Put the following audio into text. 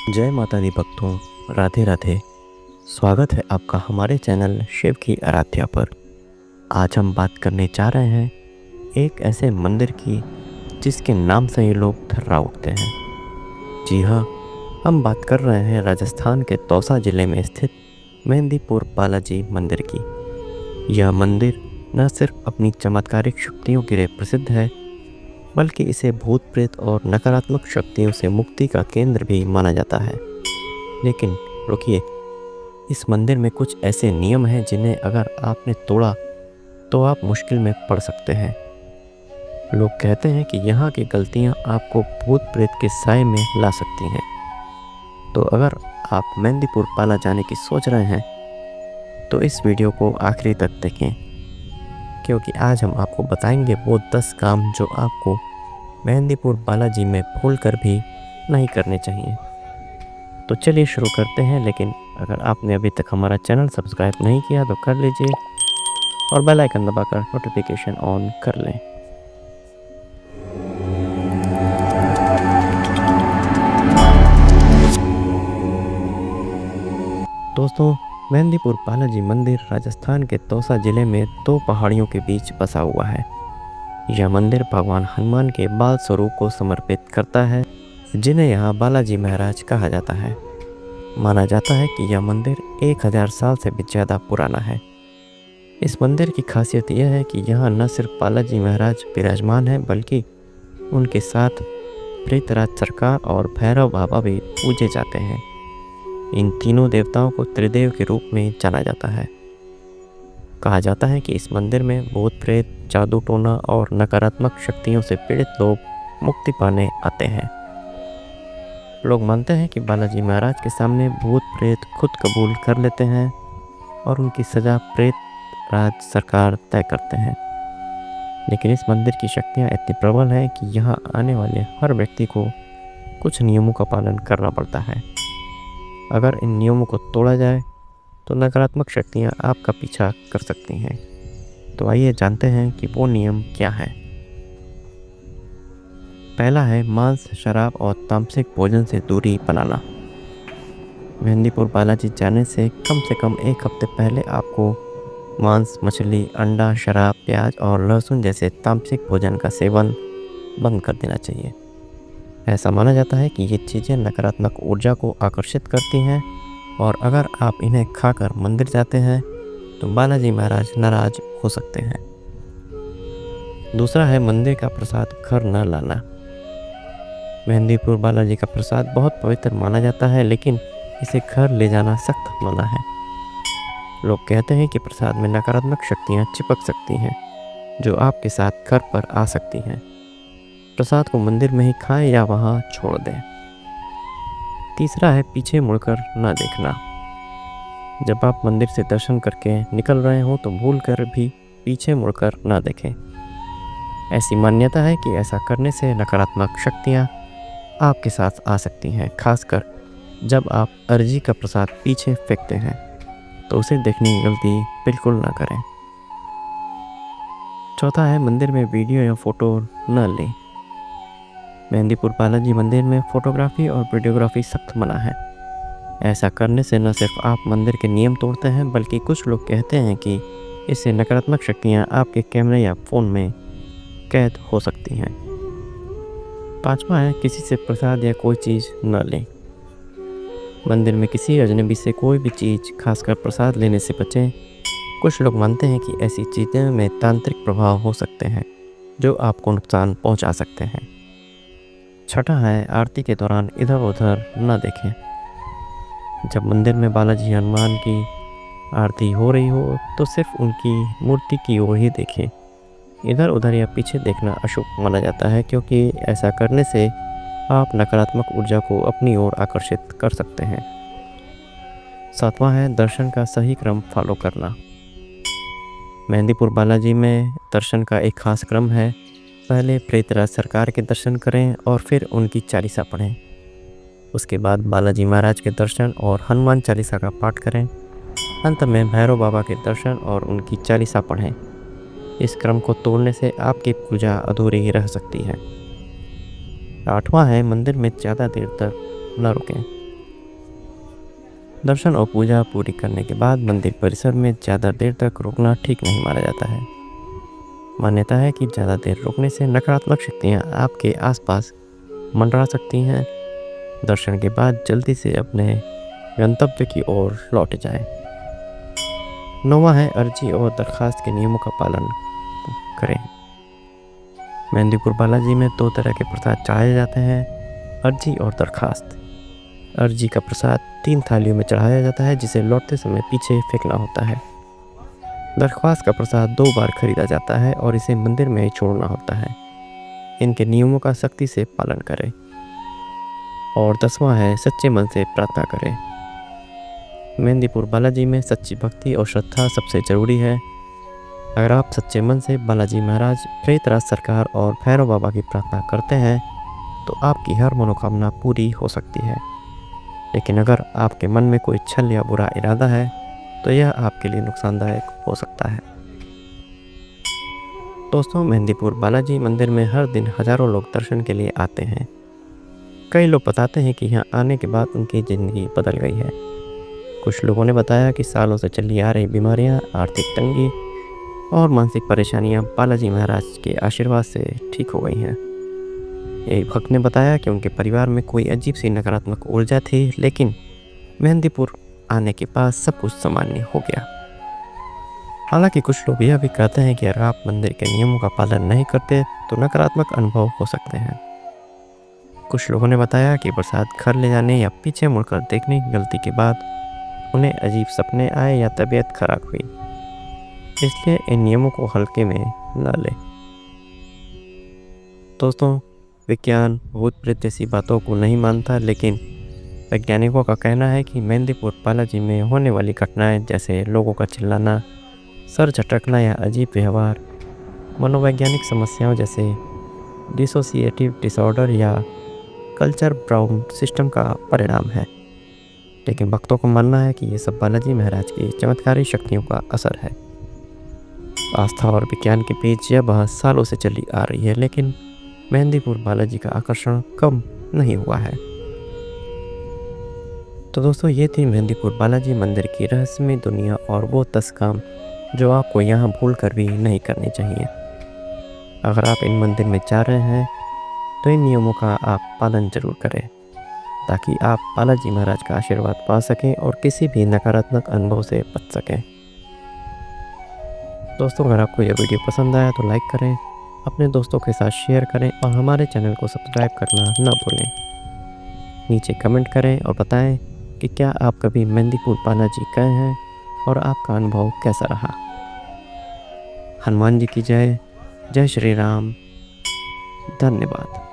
जय माता दी भक्तों, राधे राधे। स्वागत है आपका हमारे चैनल शिव की आराध्या पर। आज हम बात करने जा रहे हैं एक ऐसे मंदिर की जिसके नाम से ही लोग थर्रा उठते हैं। जी हाँ, हम बात कर रहे हैं राजस्थान के दौसा जिले में स्थित मेहंदीपुर बालाजी मंदिर की। यह मंदिर न सिर्फ अपनी चमत्कारिक शक्तियों के लिए प्रसिद्ध है, बल्कि इसे भूत प्रेत और नकारात्मक शक्तियों से मुक्ति का केंद्र भी माना जाता है। लेकिन रुकिए, इस मंदिर में कुछ ऐसे नियम हैं जिन्हें अगर आपने तोड़ा तो आप मुश्किल में पड़ सकते हैं। लोग कहते हैं कि यहाँ की गलतियाँ आपको भूत प्रेत के साए में ला सकती हैं। तो अगर आप मेहंदीपुर पाला जाने की सोच रहे हैं तो इस वीडियो को आखिरी तक देखें, क्योंकि आज हम आपको बताएंगे वो 10 काम जो आपको मेहंदीपुर बालाजी में भूल कर भी नहीं करने चाहिए। तो चलिए शुरू करते हैं। लेकिन अगर आपने अभी तक हमारा चैनल सब्सक्राइब नहीं किया तो कर लीजिए और बेल आइकन दबाकर नोटिफिकेशन ऑन कर लें। दोस्तों, मेहंदीपुर बालाजी मंदिर राजस्थान के दौसा जिले में 2 पहाड़ियों के बीच बसा हुआ है। यह मंदिर भगवान हनुमान के बाल स्वरूप को समर्पित करता है, जिन्हें यहाँ बालाजी महाराज कहा जाता है। माना जाता है कि यह मंदिर 1000 साल से भी ज़्यादा पुराना है। इस मंदिर की खासियत यह है कि यहाँ न सिर्फ बालाजी महाराज विराजमान हैं, बल्कि उनके साथ प्रेतराज सरकार और भैरव बाबा भी पूजे जाते हैं। इन तीनों देवताओं को त्रिदेव के रूप में जाना जाता है। कहा जाता है कि इस मंदिर में भूत प्रेत, जादू टोना और नकारात्मक शक्तियों से पीड़ित लोग मुक्ति पाने आते हैं। लोग मानते हैं कि बालाजी महाराज के सामने भूत प्रेत खुद कबूल कर लेते हैं और उनकी सज़ा प्रेत राज सरकार तय करते हैं। लेकिन इस मंदिर की शक्तियाँ इतनी प्रबल हैं कि यहाँ आने वाले हर व्यक्ति को कुछ नियमों का पालन करना पड़ता है। अगर इन नियमों को तोड़ा जाए तो नकारात्मक शक्तियाँ आपका पीछा कर सकती हैं। तो आइए जानते हैं कि वो नियम क्या है। पहला है मांस, शराब और तामसिक भोजन से दूरी बनाना। मेहंदीपुर बालाजी जाने से कम 1 हफ्ते पहले आपको मांस, मछली, अंडा, शराब, प्याज और लहसुन जैसे तामसिक भोजन का सेवन बंद कर देना चाहिए। ऐसा माना जाता है कि ये चीज़ें नकारात्मक ऊर्जा को आकर्षित करती हैं और अगर आप इन्हें खाकर मंदिर जाते हैं तो बालाजी महाराज नाराज हो सकते हैं। दूसरा है मंदिर का प्रसाद घर न लाना। मेहंदीपुर बालाजी का प्रसाद बहुत पवित्र माना जाता है, लेकिन इसे घर ले जाना सख्त मना है। लोग कहते हैं कि प्रसाद में नकारात्मक शक्तियाँ चिपक सकती हैं, जो आपके साथ घर पर आ सकती हैं। प्रसाद को मंदिर में ही खाएं या वहाँ छोड़ दें। तीसरा है पीछे मुड़कर न देखना। जब आप मंदिर से दर्शन करके निकल रहे हो तो भूल कर भी पीछे मुड़कर न देखें। ऐसी मान्यता है कि ऐसा करने से नकारात्मक शक्तियाँ आपके साथ आ सकती हैं। खासकर जब आप अर्जी का प्रसाद पीछे फेंकते हैं तो उसे देखने की गलती बिल्कुल ना करें। चौथा है मंदिर में वीडियो या फोटो न लें। मेहंदीपुर बालाजी मंदिर में फोटोग्राफी और वीडियोग्राफी सख्त मना है। ऐसा करने से न सिर्फ आप मंदिर के नियम तोड़ते हैं, बल्कि कुछ लोग कहते हैं कि इससे नकारात्मक शक्तियाँ आपके कैमरे या फ़ोन में कैद हो सकती हैं। पांचवा है किसी से प्रसाद या कोई चीज़ न लें। मंदिर में किसी अजनबी से कोई भी चीज़, खासकर प्रसाद लेने से बचें। कुछ लोग मानते हैं कि ऐसी चीज़ों में तांत्रिक प्रभाव हो सकते हैं जो आपको नुकसान पहुंचा सकते हैं। छठा है आरती के दौरान इधर उधर न देखें। जब मंदिर में बालाजी हनुमान की आरती हो रही हो तो सिर्फ उनकी मूर्ति की ओर ही देखें। इधर उधर या पीछे देखना अशुभ माना जाता है, क्योंकि ऐसा करने से आप नकारात्मक ऊर्जा को अपनी ओर आकर्षित कर सकते हैं। सातवां है दर्शन का सही क्रम फॉलो करना। मेहंदीपुर बालाजी में दर्शन का एक खास क्रम है। पहले प्रेतराज सरकार के दर्शन करें और फिर उनकी चालीसा पढ़ें। उसके बाद बालाजी महाराज के दर्शन और हनुमान चालीसा का पाठ करें। अंत में भैरव बाबा के दर्शन और उनकी चालीसा पढ़ें। इस क्रम को तोड़ने से आपकी पूजा अधूरी ही रह सकती है। आठवां है मंदिर में ज़्यादा देर तक न रुकें। दर्शन और पूजा पूरी करने के बाद मंदिर परिसर में ज़्यादा देर तक रुकना ठीक नहीं माना जाता है। मान्यता है कि ज़्यादा देर रुकने से नकारात्मक शक्तियाँ आपके आसपास मंडरा सकती हैं। दर्शन के बाद जल्दी से अपने गंतव्य की ओर लौट जाएं। 9वां है अर्जी और दरख्वास्त के नियमों का पालन करें। मेहंदीपुर बालाजी में 2 तरह के प्रसाद चढ़ाए जाते हैं, अर्जी और दरख्वास्त। अर्जी का प्रसाद 3 थालियों में चढ़ाया जाता है, जिसे लौटते समय पीछे फेंकना होता है। दरख्वास्त का प्रसाद 2 बार खरीदा जाता है और इसे मंदिर में ही छोड़ना होता है। इनके नियमों का सख्ती से पालन करें। और 10वां है सच्चे मन से प्रार्थना करें। मेहंदीपुर बालाजी में सच्ची भक्ति और श्रद्धा सबसे ज़रूरी है। अगर आप सच्चे मन से बालाजी महाराज, प्रेतराज सरकार और भैरव बाबा की प्रार्थना करते हैं तो आपकी हर मनोकामना पूरी हो सकती है। लेकिन अगर आपके मन में कोई छल या बुरा इरादा है तो यह आपके लिए नुकसानदायक हो सकता है। दोस्तों, मेहंदीपुर बालाजी मंदिर में हर दिन हजारों लोग दर्शन के लिए आते हैं। कई लोग बताते हैं कि यहाँ आने के बाद उनकी ज़िंदगी बदल गई है। कुछ लोगों ने बताया कि सालों से चली आ रही बीमारियाँ, आर्थिक तंगी और मानसिक परेशानियाँ बालाजी महाराज के आशीर्वाद से ठीक हो गई हैं। एक भक्त ने बताया कि उनके परिवार में कोई अजीब सी नकारात्मक ऊर्जा थी, लेकिन मेहंदीपुर आने के बाद सब कुछ सामान्य हो गया। हालांकि कुछ लोग यह भी कहते हैं कि अगर आप मंदिर के नियमों का पालन नहीं करते तो नकारात्मक अनुभव हो सकते हैं। कुछ लोगों ने बताया कि प्रसाद घर ले जाने या पीछे मुड़कर देखने की गलती के बाद उन्हें अजीब सपने आए या तबीयत खराब हुई, इसलिए इन नियमों को हल्के में न लें। दोस्तों, विज्ञान भूत प्रेत जैसी बातों को नहीं मानता, लेकिन वैज्ञानिकों का कहना है कि मेहंदीपुर बालाजी में होने वाली घटनाएं जैसे लोगों का चिल्लाना, सर झटकना या अजीब व्यवहार मनोवैज्ञानिक समस्याओं जैसे डिसोसिएटिव डिसऑर्डर या कल्चर ब्राउन सिस्टम का परिणाम है। लेकिन भक्तों को मानना है कि ये सब बालाजी महाराज की चमत्कारी शक्तियों का असर है। आस्था और विज्ञान के बीच यह बहस सालों से चली आ रही है, लेकिन मेहंदीपुर बालाजी का आकर्षण कम नहीं हुआ है। तो दोस्तों, ये थी मेहंदीपुर बालाजी मंदिर की रहस्यमय दुनिया और वो 10 काम जो आपको यहाँ भूल कर भी नहीं करने चाहिए। अगर आप इन मंदिर में जा रहे हैं तो इन नियमों का आप पालन जरूर करें, ताकि आप बालाजी महाराज का आशीर्वाद पा सकें और किसी भी नकारात्मक अनुभव से बच सकें। दोस्तों, अगर आपको यह वीडियो पसंद आया तो लाइक करें, अपने दोस्तों के साथ शेयर करें और हमारे चैनल को सब्सक्राइब करना न भूलें। नीचे कमेंट करें और बताएं कि क्या आप कभी मेहंदीपुर बालाजी गए हैं और आपका अनुभव कैसा रहा। हनुमान जी की जय। जय श्री राम। धन्यवाद।